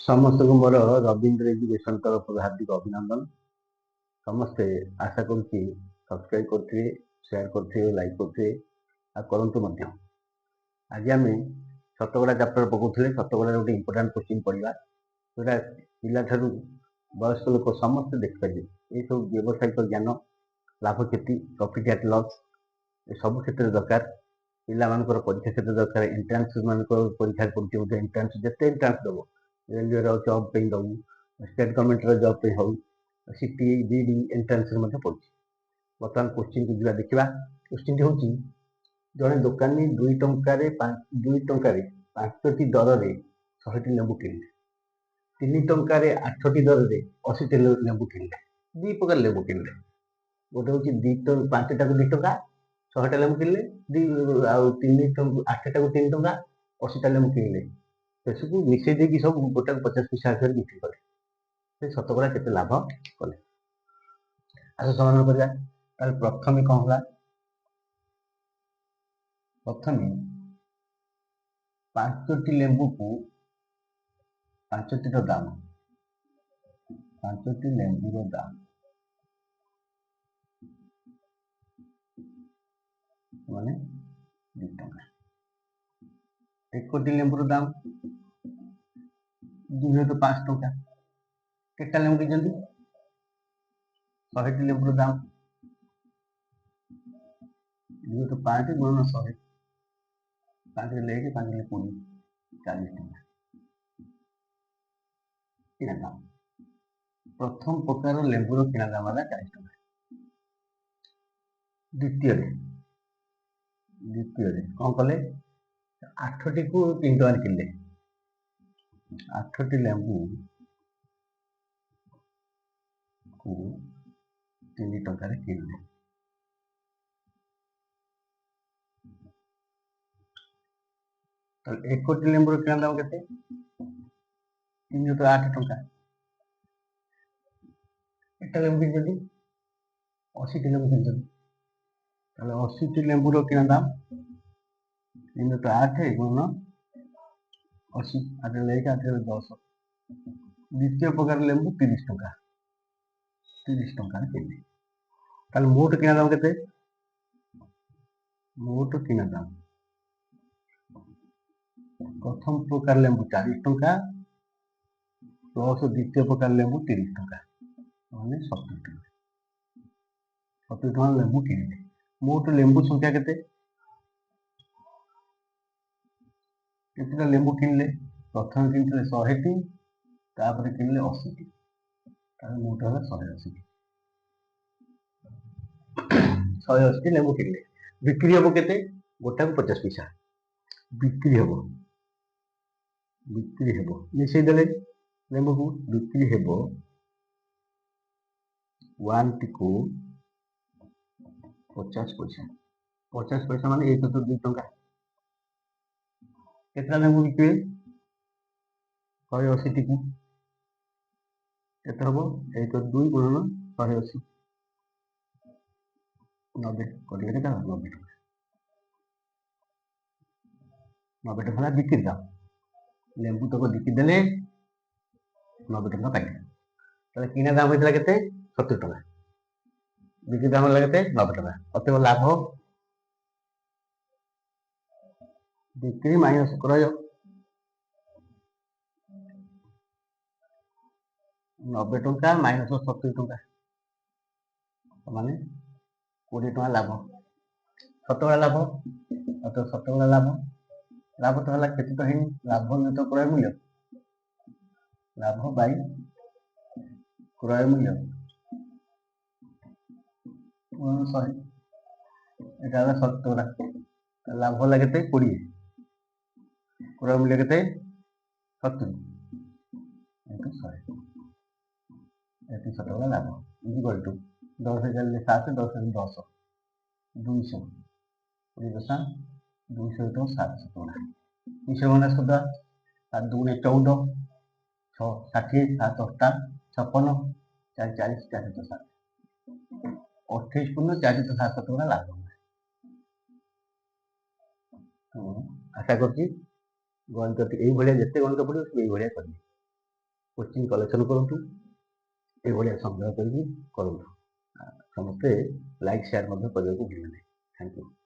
समस्त को मोर रवींद्र एजुकेशन तरफ हार्दिक अभिनंदन। समस्ते आशा करुच्ची सब्सक्राइब करते, शेयर करते, लाइक करते करंतु मध्य। आज आम शतकड़ा चैप्टर पकाउे शतकड़ा गोटे इंपोर्टाट क्वेश्चन पढ़ा जोटा पिला ठारू वयस्क लोक समस्ते देखिपारे। ये सब व्यावसायिक ज्ञान, लाभ क्षति, प्रॉफिट एट लॉस सब क्षेत्र दरकार। पिला परीक्षा क्षेत्र दरकार। एंट्रांस मान परीक्षा पड़े एंट्रांस जिते एंट्रांस दब रेलवे जॉब पे दऊ, स्टेट गवर्नमेंट जॉब पे हो, सीटी बीडी एंट्रांस पड़ी। बर्तमान क्वेश्चन को जा देखा। क्वेश्चन हूँ जड़े दोकानी 2 टंकार 5टी दर से 100टी लेंबू किणिले, 3 टंकार 8टी दर से 80टी लेंबू किणिले। 2 प्रकार लेंबू किणिले। गोटे हूँ 5टा को 2 टंका 100टा लेंबू किणिले, 8टा को 3 टंका 80टा लेंबू किणिले। सेसबू मिसई देकी सब गोटा 50 पैसा आकर बिक्री कले। शतकड़ा केते लाभ कले। आस समाधान करिया। प्रथम कौन होला? प्रथम 5टी लेंबू को 5टी दाम, 5टी लेंबू दाम माने 2 टंका। 1टी लेंबूर दाम 2 तो 5 टंका। केटा लेंबू किनछंती? 100टी लेंबूर दाम 2 तो 5 गुणन 100, 5 लेके 5 ले 20, 40 टंका किना दाम। प्रथम प्रकार लेंबूर किना दाम है 40 टंका। द्वितीय कौन कले? 8टी को 3 टंका किनले। 8टी लेंबू को 3 टंका किनले। तो 1टी लेंबूर किना दाम केते? 3 तो 8 टंका। एटा लेंबू किनछंती 80टी लेंबू किनछंती। ताले 80टी लेंबूर किना दाम 3 तो 8 गुणन 80, 8 लेके 8 10। द्वितीय प्रकार लेंबू 30 टंका, 30 टंका किनले। ताले मोट किना दाम केते? मोट किना दाम प्रथम प्रकार लेंबू 40 टंका प्लस द्वितीय प्रकार लेंबू 30 टंका माने 70 टंका। 70 टंका लेंबू किनले। मोट लेंबू संख्या केते? केतेटा लेंबू किनले? प्रथम किनले 100टी, तापर किनले 80टी। ताले मोट होला 180टी। 180टी लेंबू किनले। बिक्री हबो केते? गोटा को 50 पैसा बिक्री हेबो मिसई देले लेंबू को बिक्री हेबो 1 टी को 50 पैसा। 50 पैसा माने 1 तो 2 टंका। केतना लेंबू बिक्री? 180टी को केते हबो? 1 तो 2 गुणन 180, 90 कटिगले केते? 90 टंका। 90 टंका बिक्री दाम। लेंबू तक बिकी देले 90 टंका पाइले। ताले किना दाम होइतला केते? 70 टंका। बिक्री दाम होला केते? 90 टंका। अतः लाभ बिक्री माइनस क्रय 90 टंका माइनस 70 टंका माने 20 टंका लाभ। शतकड़ा लाभ। अतः शतकड़ा लाभ लाभ तो है केते तो है लाभ तो क्रय मूल्य, लाभ बाई क्रय मूल्य 100। এটা হলো শতকরা। লাভ হলো কেতে? 20, क्रय मूल्य केते? 70 into 100। एति शतकड़ा लाभ इक्वल टू 10,000 ले 7, 10,000 10, 200 20 दशा 200 तो 7 शतकड़ा। 200 माइनस करदा 7 2 14, 6 60, 7 8 56, 4 40, 4 तो 7 28 पूर्ण 4 तो 7 शतकड़ा लाभ। आशा करছি गणित ये जिते गणित पढ़ो सब ये करेंगे। କୋଚିଂ କଲେକ୍ସନ୍ କରନ୍ତୁ, ଏଭଳିଆ ସଂଗ୍ରହ କରିକି କରନ୍ତୁ। ସମସ୍ତେ ଲାଇକ୍ ସେୟାର ମଧ୍ୟ କରିବାକୁ ଭୁଲିବେ ନାହିଁ। Thank you.